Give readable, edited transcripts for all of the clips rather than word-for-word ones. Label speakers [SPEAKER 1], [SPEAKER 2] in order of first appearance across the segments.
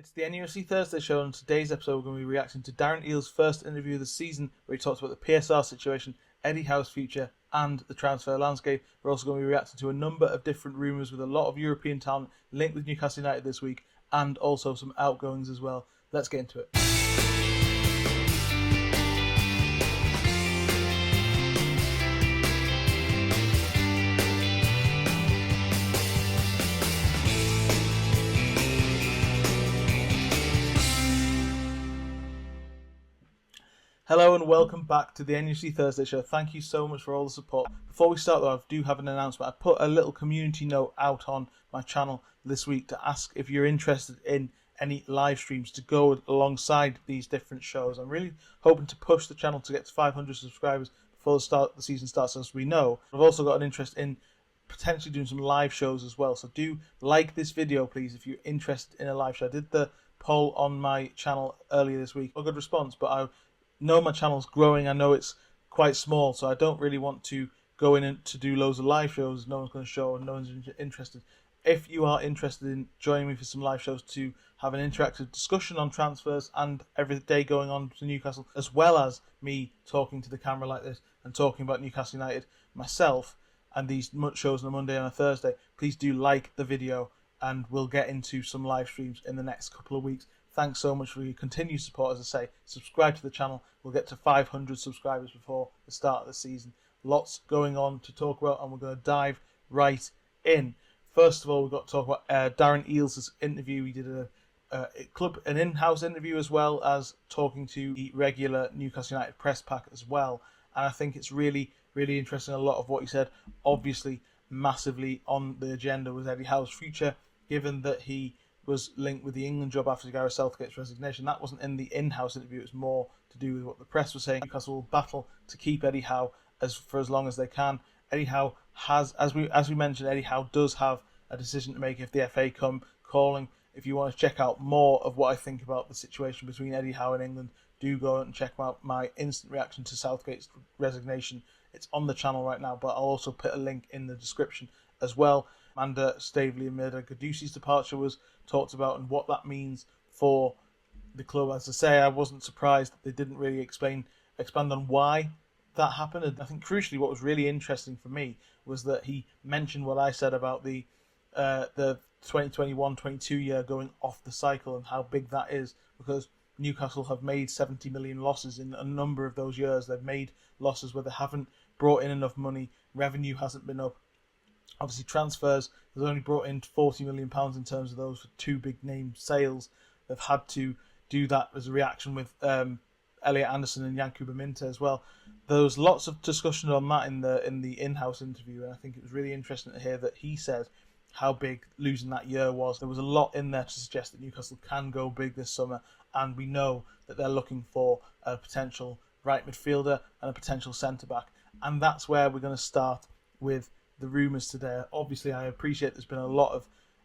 [SPEAKER 1] It's the NUFC Thursday show, and today's episode we're going to be reacting to Darren Eales' first interview of the season, where he talks about the PSR situation, Eddie Howe's future, and the transfer landscape. We're also going to be reacting to a number of different rumours with a lot of European talent linked with Newcastle United this week, and also some outgoings as well. Let's get into it. Hello and welcome back to the NUFC Thursday show. Thank you so much for all the support. Before we start though, I do have an announcement. I put a little community note out on my channel this week to ask if you're interested in any live streams to go alongside these different shows. I'm really hoping to push the channel to get to 500 subscribers before the season starts, as we know. I've also got an interest in potentially doing some live shows as well. So do like this video, please, if you're interested in a live show. I did the poll on my channel earlier this week. A good response, but I know my channel's growing. I know it's quite small, so I don't really want to go in and to do loads of live shows no one's going to show and no one's interested. If you are interested in joining me for some live shows to have an interactive discussion on transfers and every day going on to Newcastle, as well as me talking to the camera like this and talking about Newcastle United myself and these shows on a Monday and a Thursday, please do like the video and we'll get into some live streams in the next couple of weeks. Thanks so much for your continued support. As I say, subscribe to the channel. We'll get to 500 subscribers before the start of the season. Lots going on to talk about, and we're going to dive right in. First of all, we've got to talk about Darren Eales' interview. He did an in-house interview as well as talking to the regular Newcastle United press pack as well. And I think it's really, really interesting. A lot of what he said, obviously, massively on the agenda was Eddie Howe's future, given that he was linked with the England job after Gareth Southgate's resignation. That wasn't in the in-house interview. It was more to do with what the press was saying. Newcastle will battle to keep Eddie Howe for as long as they can. Eddie Howe has, as we mentioned, Eddie Howe does have a decision to make if the FA come calling. If you want to check out more of what I think about the situation between Eddie Howe and England, do go and check out my instant reaction to Southgate's resignation. It's on the channel right now, but I'll also put a link in the description as well. Amanda Staveley and Mirda Gadusi's departure was talked about and what that means for the club. As I say, I wasn't surprised that they didn't really expand on why that happened. And I think crucially what was really interesting for me was that he mentioned what I said about the 2021-22 year going off the cycle and how big that is, because Newcastle have made 70 million losses in a number of those years. They've made losses where they haven't brought in enough money, revenue hasn't been up. Obviously, transfers, they've only brought in £40 million in terms of those for two big name sales. They've had to do that as a reaction with Elliot Anderson and Yankuba Minta as well. There was lots of discussion on that in the in-house interview, and I think it was really interesting to hear that he said how big losing that year was. There was a lot in there to suggest that Newcastle can go big this summer, and we know that they're looking for a potential right midfielder and a potential centre-back, and that's where we're going to start with the rumours today. Obviously, I appreciate there's been a lot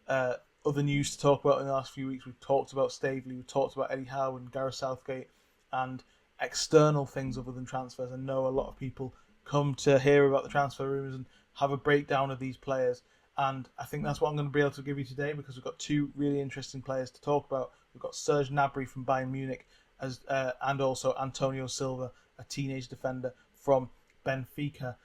[SPEAKER 1] of other news to talk about in the last few weeks. We've talked about Staveley, we've talked about Eddie Howe and Gareth Southgate and external things other than transfers. I know a lot of people come to hear about the transfer rumours and have a breakdown of these players, and I think that's what I'm going to be able to give you today, because we've got two really interesting players to talk about. We've got Serge Gnabry from Bayern Munich and also Antonio Silva, a teenage defender from Benfica.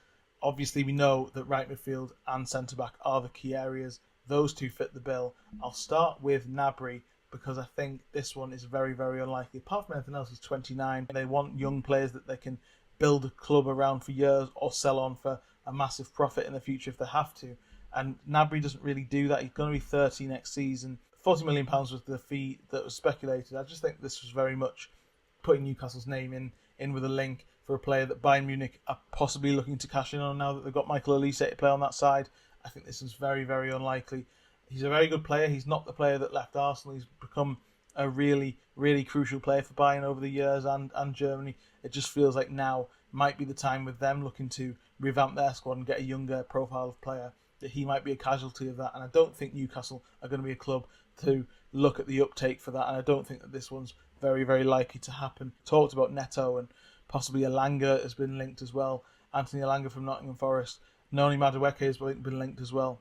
[SPEAKER 1] Obviously, we know that right midfield and centre-back are the key areas. Those two fit the bill. I'll start with Gnabry because I think this one is very, very unlikely. Apart from anything else, he's 29. They want young players that they can build a club around for years or sell on for a massive profit in the future if they have to. And Gnabry doesn't really do that. He's going to be 30 next season. £40 million was the fee that was speculated. I just think this was very much putting Newcastle's name in with a link for a player that Bayern Munich are possibly looking to cash in on now that they've got Michael Olise to play on that side. I think this is very, very unlikely. He's a very good player. He's not the player that left Arsenal. He's become a really, really crucial player for Bayern over the years and Germany. It just feels like now might be the time with them looking to revamp their squad and get a younger profile of player, that he might be a casualty of that. And I don't think Newcastle are going to be a club to look at the uptake for that. And I don't think that this one's very, very likely to happen. Talked about Neto and possibly Elanga has been linked as well. Anthony Elanga from Nottingham Forest. Noni Madueke has been linked as well.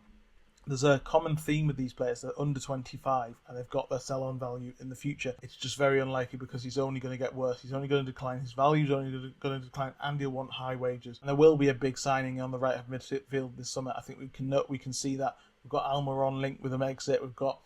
[SPEAKER 1] there's a common theme with these players. They're under 25 and they've got their sell-on value in the future. It's just very unlikely because he's only going to get worse. He's only going to decline. His value's only going to decline, and he'll want high wages. And there will be a big signing on the right of midfield this summer. I think we can see that. We've got Almiron linked with an exit. We've got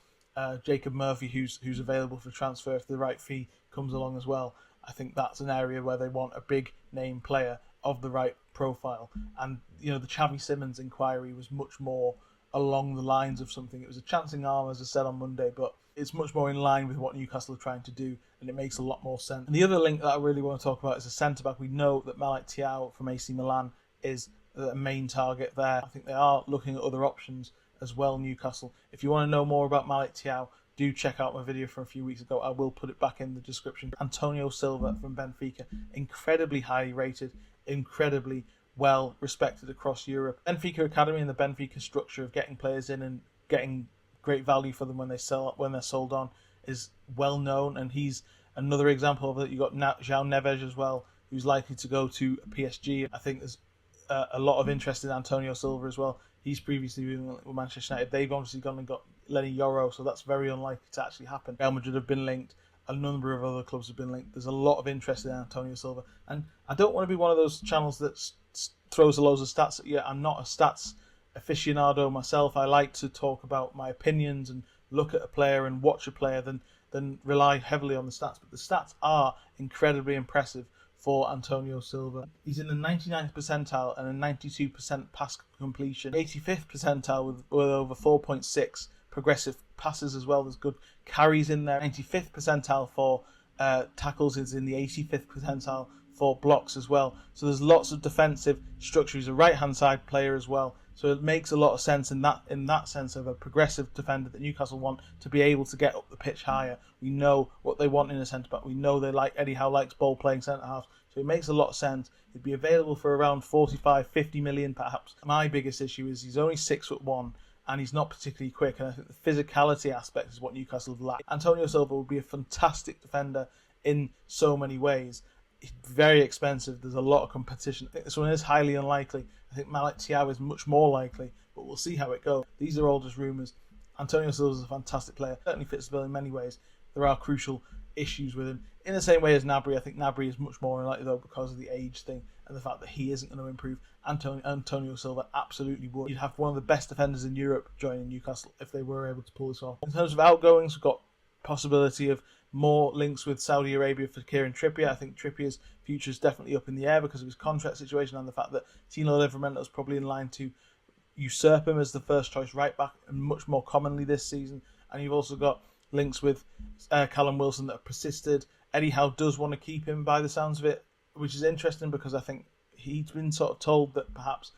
[SPEAKER 1] Jacob Murphy who's available for transfer if the right fee comes along as well. I think that's an area where they want a big name player of the right profile. And the Xavi Simons inquiry was much more along the lines of something. It was a chancing arm, as I said on Monday, but it's much more in line with what Newcastle are trying to do, and it makes a lot more sense. And the other link that I really want to talk about is a centre-back. We know that Malik Thiaw from AC Milan is the main target there. I think they are looking at other options as well, Newcastle. If you want to know more about Malik Thiaw, do check out my video from a few weeks ago. I will put it back in the description. Antonio Silva from Benfica, incredibly highly rated, incredibly well respected across Europe. Benfica Academy and the Benfica structure of getting players in and getting great value for them when they're sold on is well known, and he's another example of it. You've got João Neves as well, who's likely to go to PSG. I think there's a lot of interest in Antonio Silva as well. He's previously been with Manchester United. They've obviously gone and got Lenny Yoro, so that's very unlikely to actually happen. Real Madrid have been linked. A number of other clubs have been linked. There's a lot of interest in Antonio Silva. And I don't want to be one of those channels that throws loads of stats at you. I'm not a stats aficionado myself. I like to talk about my opinions and look at a player and watch a player than rely heavily on the stats. But the stats are incredibly impressive for Antonio Silva. He's in the 99th percentile and a 92% pass completion. 85th percentile with over 4.6 progressive passes as well. There's good carries in there. 95th percentile for tackles is in the 85th percentile for blocks as well. So there's lots of defensive structure. He's a right-hand side player as well. So it makes a lot of sense in that sense of a progressive defender that Newcastle want to be able to get up the pitch higher. We know what they want in a centre-back. We know Eddie Howe likes ball-playing centre-halves. So it makes a lot of sense. He'd be available for around 45, 50 million perhaps. My biggest issue is he's only 6'1", and he's not particularly quick. And I think the physicality aspect is what Newcastle have lacked. Antonio Silva would be a fantastic defender in so many ways. It's very expensive. There's a lot of competition. I think this one is highly unlikely. I think Malik Thiaw is much more likely, but we'll see how it goes. These are all just rumours. Antonio Silva is a fantastic player. Certainly fits the bill in many ways. There are crucial issues with him. In the same way as Gnabry, I think Gnabry is much more unlikely though because of the age thing and the fact that he isn't going to improve. Antonio Silva absolutely would. You'd have one of the best defenders in Europe joining Newcastle if they were able to pull this off. In terms of outgoings, we've got possibility of more links with Saudi Arabia for Kieran Trippier. I think Trippier's future is definitely up in the air because of his contract situation and the fact that Tino Livramento is probably in line to usurp him as the first choice right back, and much more commonly this season. And you've also got links with Callum Wilson that have persisted. Eddie Howe does want to keep him by the sounds of it, which is interesting because I think he's been sort of told that perhaps,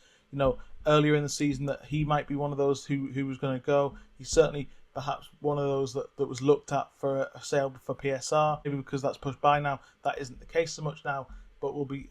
[SPEAKER 1] earlier in the season that he might be one of those who was going to go. He's certainly perhaps one of those that was looked at for a sale for PSR, maybe because that's pushed by now. That isn't the case so much now, but it'll be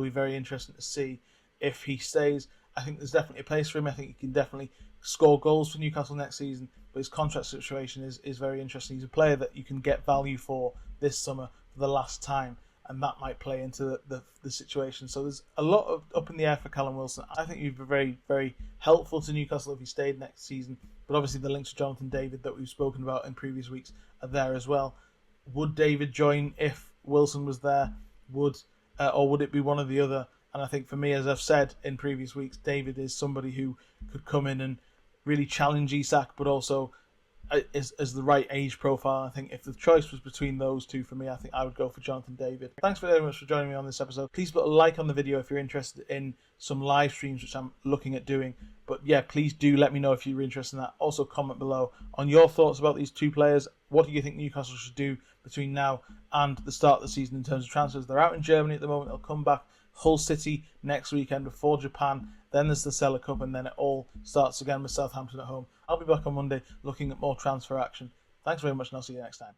[SPEAKER 1] very interesting to see if he stays. I think there's definitely a place for him. I think he can definitely score goals for Newcastle next season, but his contract situation is very interesting. He's a player that you can get value for this summer for the last time, and that might play into the situation. So there's a lot of up in the air for Callum Wilson. I think he'd be very, very helpful to Newcastle if he stayed next season. But obviously the links to Jonathan David that we've spoken about in previous weeks are there as well. Would David join if Wilson was there? Or would it be one or the other? And I think for me, as I've said in previous weeks, David is somebody who could come in and really challenge Isak, but also is the right age profile. I think if the choice was between those two for me, I think I would go for Jonathan David. Thanks very much for joining me on this episode. Please put a like on the video if you're interested in some live streams, which I'm looking at doing. But yeah, please do let me know if you're interested in that. Also comment below on your thoughts about these two players. What do you think Newcastle should do between now and the start of the season in terms of transfers? They're out in Germany at the moment. They'll come back Hull City next weekend before Japan. Then there's the Cellar Cup, and then it all starts again with Southampton at home. I'll be back on Monday looking at more transfer action. Thanks very much, and I'll see you next time.